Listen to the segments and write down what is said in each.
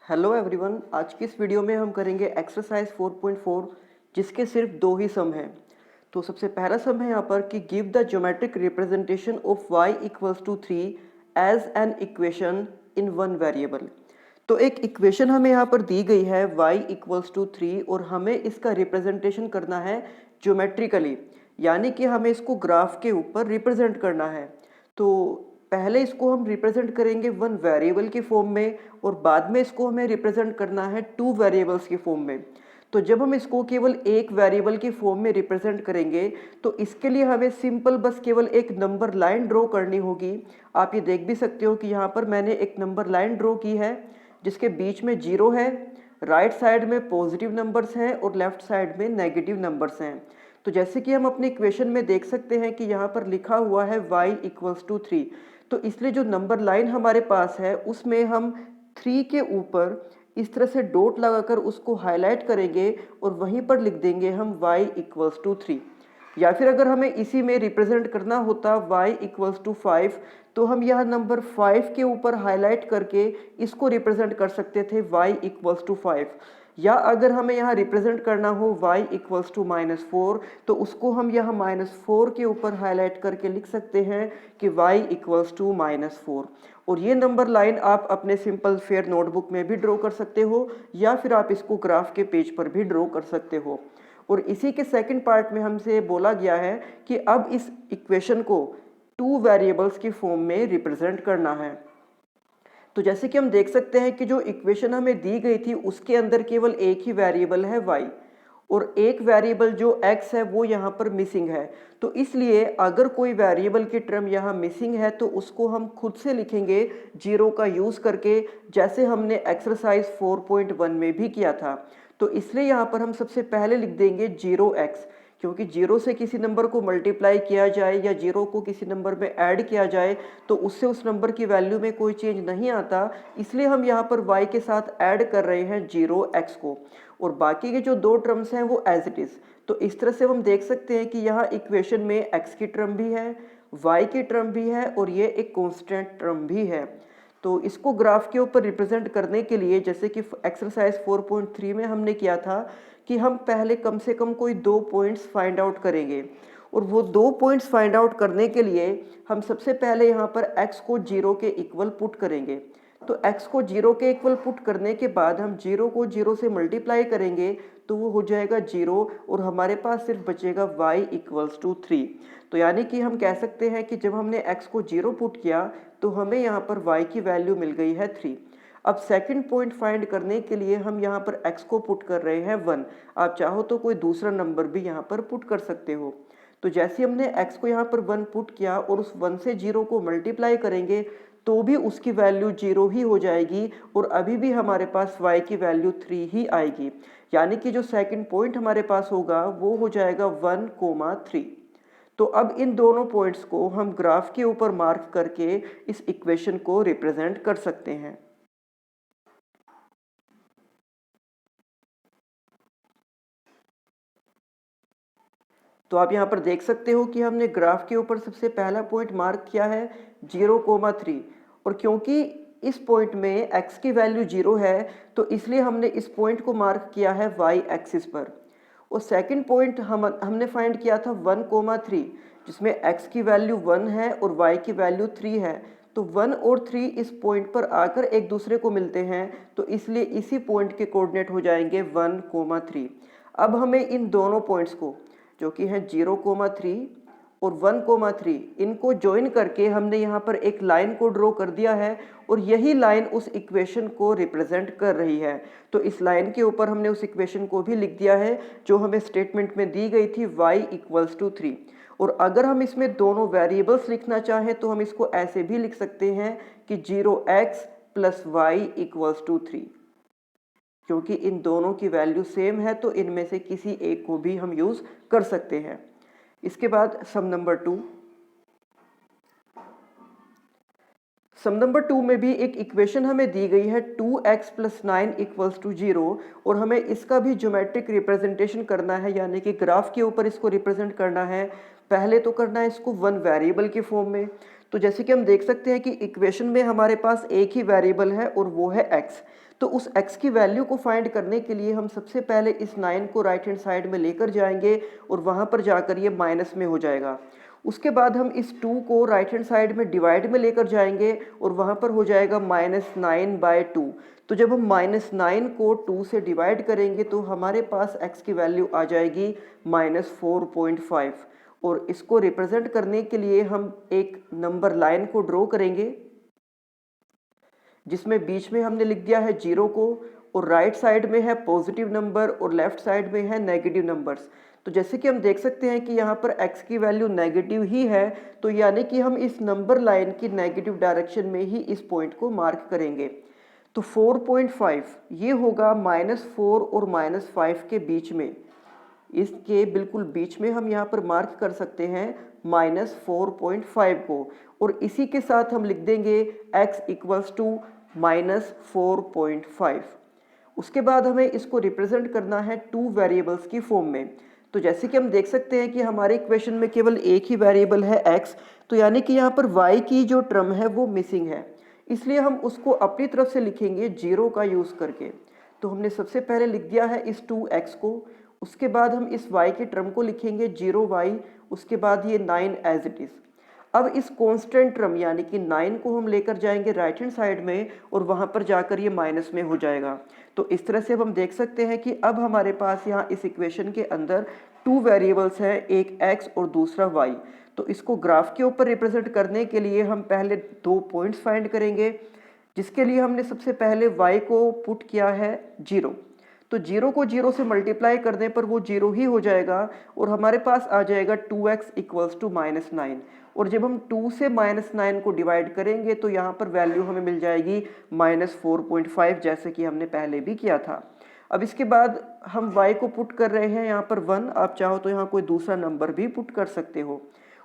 Hello everyone, आज की इस वीडियो में हम करेंगे एक्सरसाइज 4.4 जिसके सिर्फ दो ही सम हैं। तो सबसे पहला सम है यहाँ पर कि give the geometric representation of y equals to 3 as an equation in one variable. तो एक इक्वेशन हमें यहाँ पर दी गई है y इक्वल्स टू 3 और हमें इसका रिप्रेजेंटेशन करना है ज्योमेट्रिकली, यानी कि हमें इसको ग्राफ के ऊपर रिप्रेजेंट करना है। तो पहले इसको हम रिप्रेजेंट करेंगे वन वेरिएबल के फॉर्म में और बाद में इसको हमें रिप्रेजेंट करना है टू वेरिएबल्स के फॉर्म में। तो जब हम इसको केवल एक वेरिएबल के फॉर्म में रिप्रेजेंट करेंगे तो इसके लिए हमें सिंपल बस केवल एक नंबर लाइन ड्रॉ करनी होगी। आप ये देख भी सकते हो कि यहाँ पर मैंने एक नंबर लाइन ड्रॉ की है जिसके बीच में 0 है, राइट साइड में पॉजिटिव नंबर्स हैं और लेफ्ट साइड में नेगेटिव नंबर्स हैं। तो जैसे कि हम अपनी इक्वेशन में देख सकते हैं कि यहाँ पर लिखा हुआ है y इक्वल्स टू 3, तो इसलिए जो नंबर लाइन हमारे पास है उसमें हम 3 के ऊपर इस तरह से डॉट लगाकर उसको हाईलाइट करेंगे और वहीं पर लिख देंगे हम y इक्वल्स टू 3। या फिर अगर हमें इसी में रिप्रेजेंट करना होता y इक्वल्स टू 5, तो हम यह नंबर 5 के ऊपर हाईलाइट करके इसको रिप्रेजेंट कर सकते थे y इक्वल्स टू 5। या अगर हमें यहाँ रिप्रेजेंट करना हो y इक्वल्स टू -4, तो उसको हम यहाँ -4 के ऊपर हाईलाइट करके लिख सकते हैं कि y इक्वल्स टू -4। और ये नंबर लाइन आप अपने सिंपल फेयर नोटबुक में भी ड्रॉ कर सकते हो या फिर आप इसको ग्राफ के पेज पर भी ड्रॉ कर सकते हो। और इसी के सेकंड पार्ट में हमसे बोला गया है कि अब इस इक्वेशन को टू वेरिएबल्स की फॉर्म में रिप्रेजेंट करना है। तो जैसे कि हम देख सकते हैं कि जो इक्वेशन हमें दी गई थी उसके अंदर केवल एक ही वेरिएबल है y और एक वेरिएबल जो x है वो यहाँ पर मिसिंग है। तो इसलिए अगर कोई वेरिएबल की टर्म यहाँ मिसिंग है तो उसको हम खुद से लिखेंगे 0 का यूज़ करके, जैसे हमने एक्सरसाइज 4.1 में भी किया था। तो इसलिए यहाँ पर हम सबसे पहले लिख देंगे 0x, क्योंकि 0 से किसी नंबर को मल्टीप्लाई किया जाए या 0 को किसी नंबर में ऐड किया जाए तो उससे उस नंबर की वैल्यू में कोई चेंज नहीं आता, इसलिए हम यहाँ पर y के साथ ऐड कर रहे हैं 0x को, और बाकी के जो दो टर्म्स हैं वो एज इट इज़। तो इस तरह से हम देख सकते हैं कि यहाँ इक्वेशन में x की टर्म भी है, y की टर्म भी है और ये एक कॉन्स्टेंट टर्म भी है। तो इसको ग्राफ के ऊपर रिप्रेजेंट करने के लिए, जैसे कि एक्सरसाइज 4.3 में हमने किया था कि हम पहले कम से कम कोई 2 पॉइंट्स फाइंड आउट करेंगे, और वो 2 पॉइंट्स फाइंड आउट करने के लिए हम सबसे पहले यहाँ पर x को 0 के इक्वल पुट करेंगे। तो x को 0 के इक्वल पुट करने के बाद हम 0 को 0 से मल्टीप्लाई करेंगे तो वो हो जाएगा 0 और हमारे पास सिर्फ बचेगा y इक्वल्स टू 3। तो यानी कि हम कह सकते हैं कि जब हमने x को 0 पुट किया तो हमें यहाँ पर y की वैल्यू मिल गई है 3। अब सेकंड पॉइंट फाइंड करने के लिए हम यहाँ पर x को पुट कर रहे हैं 1। आप चाहो तो कोई दूसरा नंबर भी यहाँ पर पुट कर सकते हो। तो जैसे हमने x को यहाँ पर 1 पुट किया और उस 1 से 0 को मल्टीप्लाई करेंगे तो भी उसकी वैल्यू 0 ही हो जाएगी और अभी भी हमारे पास y की वैल्यू 3 ही आएगी। यानी कि जो सेकंड पॉइंट हमारे पास होगा वो हो जाएगा 1,3। तो अब इन दोनों पॉइंट्स को हम ग्राफ के ऊपर मार्क करके इस इक्वेशन को रिप्रेजेंट कर सकते हैं। तो आप यहाँ पर देख सकते हो कि हमने ग्राफ के ऊपर सबसे पहला पॉइंट मार्क किया है 0,3, और क्योंकि इस पॉइंट में x की वैल्यू 0 है तो इसलिए हमने इस पॉइंट को मार्क किया है y एक्सिस पर। और सेकंड पॉइंट हमने फाइंड किया था 1,3, जिसमें x की वैल्यू 1 है और y की वैल्यू 3 है। तो 1 और 3 इस पॉइंट पर आकर एक दूसरे को मिलते हैं, तो इसलिए इसी पॉइंट के कोऑर्डिनेट हो जाएंगे 1,3। अब हमें इन दोनों पॉइंट्स को, जो कि है 0,3 और 1,3, इनको ज्वाइन करके हमने यहाँ पर एक लाइन को ड्रॉ कर दिया है और यही लाइन उस इक्वेशन को रिप्रेजेंट कर रही है। तो इस लाइन के ऊपर हमने उस इक्वेशन को भी लिख दिया है जो हमें स्टेटमेंट में दी गई थी y इक्वल्स टू 3। और अगर हम इसमें दोनों वेरिएबल्स लिखना चाहें तो हम इसको ऐसे भी लिख सकते हैं कि 0x plus y equals to 3, क्योंकि इन दोनों की वैल्यू सेम है तो इनमें से किसी एक को भी हम यूज कर सकते हैं। इसके बाद सम नंबर 2। सम नंबर 2 में भी एक इक्वेशन हमें दी गई है 2x प्लस 9 इक्वल्स टू 0, और हमें इसका भी ज्योमेट्रिक रिप्रेजेंटेशन करना है, यानी कि ग्राफ के ऊपर इसको रिप्रेजेंट करना है। पहले तो करना है इसको वन वेरिएबल के फॉर्म में। तो जैसे कि हम देख सकते हैं कि इक्वेशन में हमारे पास एक ही वेरिएबल है और वो है x। तो उस x की वैल्यू को फाइंड करने के लिए हम सबसे पहले इस 9 को राइट हैंड साइड में लेकर जाएंगे और वहाँ पर जाकर ये माइनस में हो जाएगा। उसके बाद हम इस 2 को राइट हैंड साइड में डिवाइड में लेकर जाएंगे और वहाँ पर हो जाएगा -9/2। तो जब हम -9 को 2 से डिवाइड करेंगे तो हमारे पास x की वैल्यू आ जाएगी -4.5। और इसको रिप्रेजेंट करने के लिए हम एक नंबर लाइन को ड्रॉ करेंगे जिसमें बीच में हमने लिख दिया है 0 को, और राइट साइड में है पॉजिटिव नंबर और लेफ्ट साइड में है नेगेटिव नंबर्स। तो जैसे कि हम देख सकते हैं कि यहाँ पर x की वैल्यू नेगेटिव ही है, तो यानी कि हम इस नंबर लाइन की नेगेटिव डायरेक्शन में ही इस पॉइंट को मार्क करेंगे। तो 4.5 ये होगा -4 और -5 के बीच में, इसके बिल्कुल बीच में हम यहाँ पर मार्क कर सकते हैं -4.5 को, और इसी के साथ हम लिख देंगे x इक्वल्स टू -4.5। उसके बाद हमें इसको रिप्रेजेंट करना है टू वेरिएबल्स की फॉर्म में। तो जैसे कि हम देख सकते हैं कि हमारे इक्वेशन में केवल एक ही वेरिएबल है x, तो यानी कि यहाँ पर y की जो टर्म है वो मिसिंग है, इसलिए हम उसको अपनी तरफ से लिखेंगे 0 का यूज़ करके। तो हमने सबसे पहले लिख दिया है इस 2x को, उसके बाद हम इस y के टर्म को लिखेंगे 0y, उसके बाद ये 9 एज इट इज़। अब इस कांस्टेंट टर्म यानी कि 9 को हम लेकर जाएंगे राइट हैंड साइड में और वहाँ पर जाकर ये माइनस में हो जाएगा। तो इस तरह से अब हम देख सकते हैं कि अब हमारे पास यहाँ इस इक्वेशन के अंदर टू वेरिएबल्स हैं, एक x और दूसरा y। तो इसको ग्राफ के ऊपर रिप्रेजेंट करने के लिए हम पहले दो पॉइंट्स फाइंड करेंगे, जिसके लिए हमने सबसे पहले y को पुट किया है 0। तो 0 को 0 से मल्टीप्लाई करने पर वो 0 ही हो जाएगा और हमारे पास आ जाएगा 2x इक्वल्स टू -9। और जब हम 2 से -9 को डिवाइड करेंगे तो यहाँ पर वैल्यू हमें मिल जाएगी -4.5, जैसे कि हमने पहले भी किया था। अब इसके बाद हम y को पुट कर रहे हैं यहाँ पर 1, आप चाहो तो यहाँ कोई दूसरा नंबर भी पुट कर सकते हो।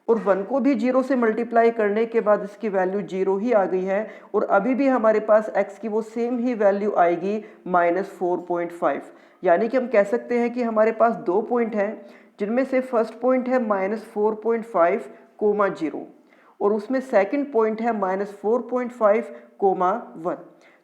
और 1 को भी 0 से मल्टीप्लाई करने के बाद इसकी वैल्यू 0 ही आ गई है, और अभी भी हमारे पास x की वो सेम ही वैल्यू आएगी -4.5। यानी कि हम कह सकते हैं कि हमारे पास दो पॉइंट हैं, जिनमें से फर्स्ट पॉइंट है -4.5, 0, और उसमें सेकंड पॉइंट है -4.5, 1।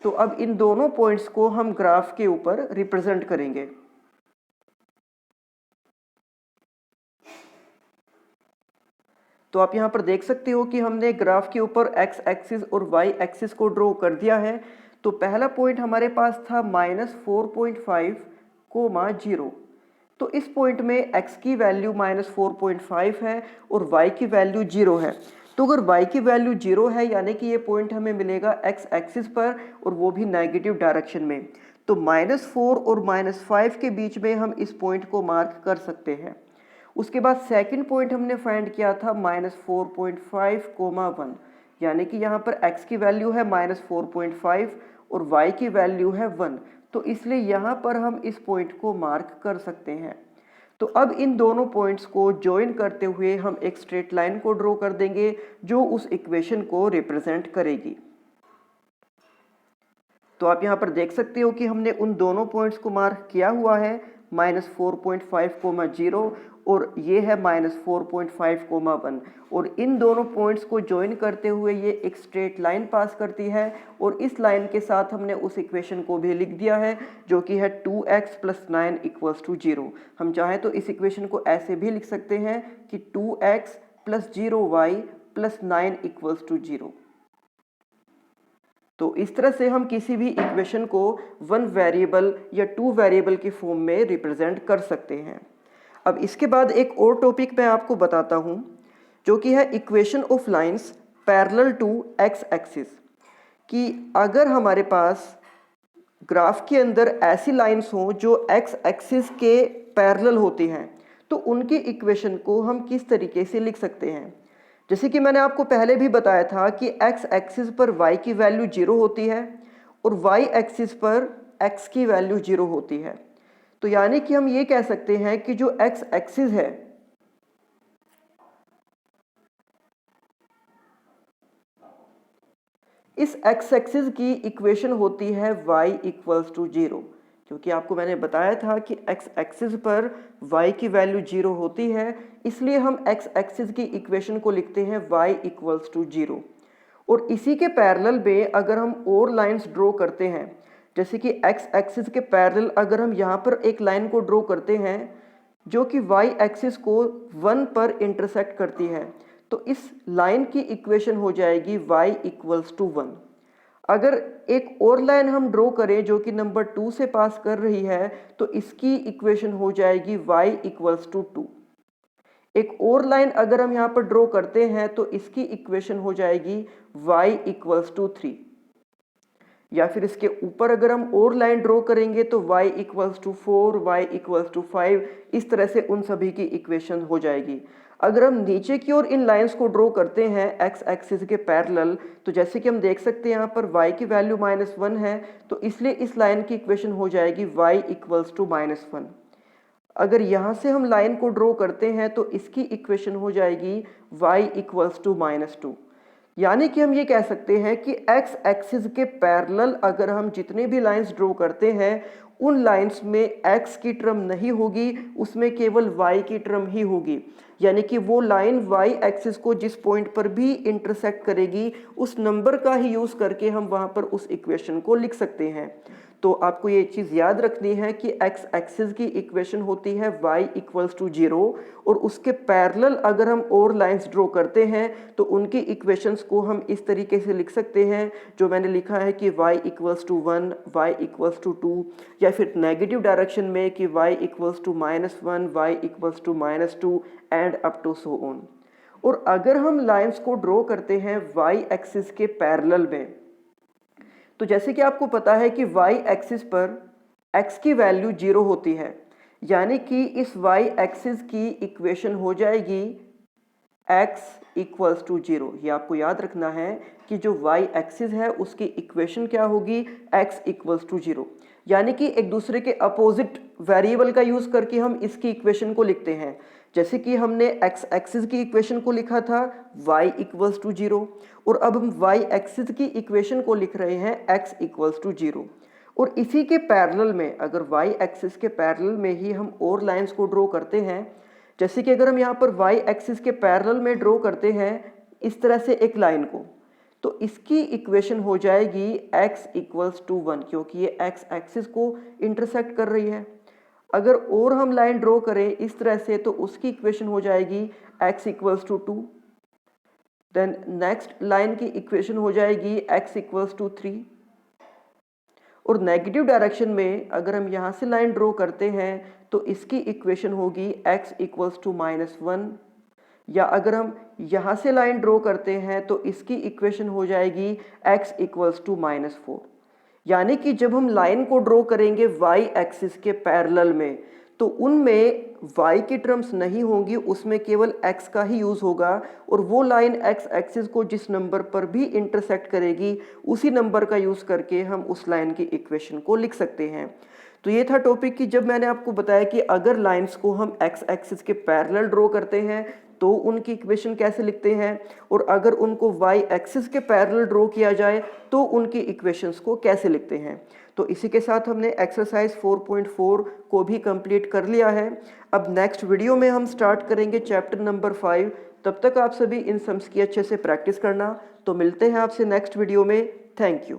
तो अब इन दोनों पॉइंट्स को हम ग्राफ के ऊपर रिप्रेजेंट करेंगे। तो आप यहाँ पर देख सकते हो कि हमने ग्राफ के ऊपर x एक्सिस और y एक्सिस को ड्रॉ कर दिया है। तो पहला पॉइंट हमारे पास था -4.5, 0। तो इस पॉइंट में x की वैल्यू -4.5 है और y की वैल्यू 0 है। तो अगर y की वैल्यू 0 है यानी कि ये पॉइंट हमें मिलेगा x एक्सिस पर, और वो भी नेगेटिव डायरेक्शन में। तो -4 और -5 के बीच में हम इस पॉइंट को मार्क कर सकते हैं। उसके बाद सेकंड पॉइंट हमने फाइंड किया था -4.5, 1, यानी कि यहाँ पर x की वैल्यू है -4.5 और y की वैल्यू है 1। तो इसलिए यहाँ पर हम इस पॉइंट को मार्क कर सकते हैं। तो अब इन दोनों पॉइंट्स को ज्वाइन करते हुए हम एक स्ट्रेट लाइन को ड्रॉ कर देंगे जो उस इक्वेशन को रिप्रेजेंट करेगी। तो आप यहाँ पर देख सकते हो कि हमने उन दोनों पॉइंट्स को मार्क किया हुआ है, -4.5, 0, और ये है -4.5, 1। और इन दोनों पॉइंट्स को ज्वाइन करते हुए ये एक स्ट्रेट लाइन पास करती है, और इस लाइन के साथ हमने उस इक्वेशन को भी लिख दिया है जो कि है 2x + 9 = 0। हम चाहें तो इस इक्वेशन को ऐसे भी लिख सकते हैं कि 2x + 0y + 9 = 0। तो इस तरह से हम किसी भी इक्वेशन को वन वेरिएबल या टू वेरिएबल की फॉर्म में रिप्रेजेंट कर सकते हैं। अब इसके बाद एक और टॉपिक मैं आपको बताता हूँ जो कि है equation of lines parallel to x axis. कि अगर हमारे पास ग्राफ के अंदर ऐसी लाइंस हों जो x एक्सिस के पैरेलल होती हैं, तो उनकी इक्वेशन को हम किस तरीके से लिख सकते हैं। जैसे कि मैंने आपको पहले भी बताया था कि x एक्सिस पर y की वैल्यू 0 होती है और y एक्सिस पर x की वैल्यू 0 होती है। तो यानी कि हम ये कह सकते हैं कि जो x एक्सिस है इस x एक्सिस की इक्वेशन होती है y = 0, क्योंकि आपको मैंने बताया था कि एक्स एक्सिस पर y की वैल्यू 0 होती है, इसलिए हम एक्स एक्सिस की इक्वेशन को लिखते हैं y इक्वल्स टू 0। और इसी के पैरेलल में अगर हम और लाइंस ड्रॉ करते हैं, जैसे कि एक्स एक्सिस के पैरेलल अगर हम यहाँ पर एक लाइन को ड्रॉ करते हैं जो कि y एक्सिस को 1 पर इंटरसेक्ट करती है, तो इस लाइन की इक्वेशन हो जाएगी y इक्वल्स टू 1। अगर एक और लाइन हम ड्रॉ करें जो कि नंबर 2 से पास कर रही है, तो इसकी इक्वेशन हो जाएगी y इक्वल्स टू 2। एक और लाइन अगर हम यहाँ पर ड्रॉ करते हैं तो इसकी इक्वेशन हो जाएगी y इक्वल्स टू 3। या फिर इसके ऊपर अगर हम और लाइन ड्रॉ करेंगे तो y equals to 4, y equals to 5, इस तरह से उन सभी की इक्वेशन हो जाएगी। अगर हम नीचे की ओर इन लाइंस को ड्रॉ करते हैं एक्स एक्सिस के पैरेलल, तो जैसे कि हम देख सकते हैं यहाँ पर y की वैल्यू -1 है, तो इसलिए इस लाइन की इक्वेशन हो जाएगी y इक्वल्स टू -1। अगर यहाँ से हम लाइन को ड्रॉ करते हैं तो इसकी इक्वेशन हो जाएगी y इक्वल्स टू -2। यानी कि हम ये कह सकते हैं कि एक्स एक्सिस के पैरेलल अगर हम जितने भी लाइंस ड्रॉ करते हैं उन लाइंस में x की टर्म नहीं होगी, उसमें केवल y की टर्म ही होगी। यानी कि वो लाइन y एक्सिस को जिस पॉइंट पर भी इंटरसेक्ट करेगी उस नंबर का ही यूज़ करके हम वहाँ पर उस इक्वेशन को लिख सकते हैं। तो आपको ये चीज़ याद रखनी है कि एक्स एक्सिस की इक्वेशन होती है y इक्वल्स टू 0, और उसके पैरेलल अगर हम और लाइंस ड्रॉ करते हैं तो उनकी इक्वेशंस को हम इस तरीके से लिख सकते हैं जो मैंने लिखा है कि y equals to 1, y equals to 2, या फिर नेगेटिव डायरेक्शन में कि y equals to -1, y equals to -2 and up to so on. और अगर हम लाइंस को ड्रॉ करते हैं y एक्सिस के पैरेलल में, तो जैसे कि आपको पता है कि y एक्सिस पर x की वैल्यू 0 होती है, यानी कि इस y एक्सिस की इक्वेशन हो जाएगी x इक्वल्स टू 0। ये आपको याद रखना है कि जो y एक्सिस है उसकी इक्वेशन क्या होगी, x इक्वल्स टू 0। यानी कि एक दूसरे के अपोजिट वेरिएबल का यूज़ करके हम इसकी इक्वेशन को लिखते हैं। जैसे कि हमने x एक्सिस की इक्वेशन को लिखा था y इक्वल्स टू 0, और अब हम y एक्सिस की इक्वेशन को लिख रहे हैं x इक्वल्स टू 0। और इसी के पैरेलल में अगर y एक्सिस के पैरेलल में ही हम और लाइंस को ड्रॉ करते हैं, जैसे कि अगर हम यहाँ पर y एक्सिस के पैरेलल में ड्रॉ करते हैं इस तरह से एक लाइन को, तो इसकी इक्वेशन हो जाएगी x इक्वल्स टू 1, क्योंकि ये x एक्सिस को इंटरसेक्ट कर रही है। अगर और हम लाइन ड्रॉ करें इस तरह से तो उसकी इक्वेशन हो जाएगी x equals to 2। Then next line की इक्वेशन हो जाएगी x इक्वल्स टू 3। और नेगेटिव डायरेक्शन में अगर हम यहाँ से लाइन ड्रॉ करते हैं तो इसकी इक्वेशन होगी x इक्वल्स टू -1, या अगर हम यहाँ से लाइन ड्रॉ करते हैं तो इसकी इक्वेशन हो जाएगी x इक्वल्स टू -4। यानी कि जब हम लाइन को ड्रॉ करेंगे y एक्सिस के पैरेलल में तो उनमें y की टर्म्स नहीं होंगी, उसमें केवल x का ही यूज़ होगा, और वो लाइन x एक्सिस को जिस नंबर पर भी इंटरसेक्ट करेगी उसी नंबर का यूज़ करके हम उस लाइन की इक्वेशन को लिख सकते हैं। तो ये था टॉपिक कि जब मैंने आपको बताया कि अगर लाइंस को हम x एक्सिस के पैरेलल ड्रॉ करते हैं तो उनकी इक्वेशन कैसे लिखते हैं, और अगर उनको y एक्सिस के पैरेलल ड्रॉ किया जाए तो उनकी इक्वेशंस को कैसे लिखते हैं। तो इसी के साथ हमने एक्सरसाइज 4.4 को भी कंप्लीट कर लिया है। अब नेक्स्ट वीडियो में हम स्टार्ट करेंगे चैप्टर नंबर 5। तब तक आप सभी इन सम्स की अच्छे से प्रैक्टिस करना। तो मिलते हैं आपसे नेक्स्ट वीडियो में। Thank you.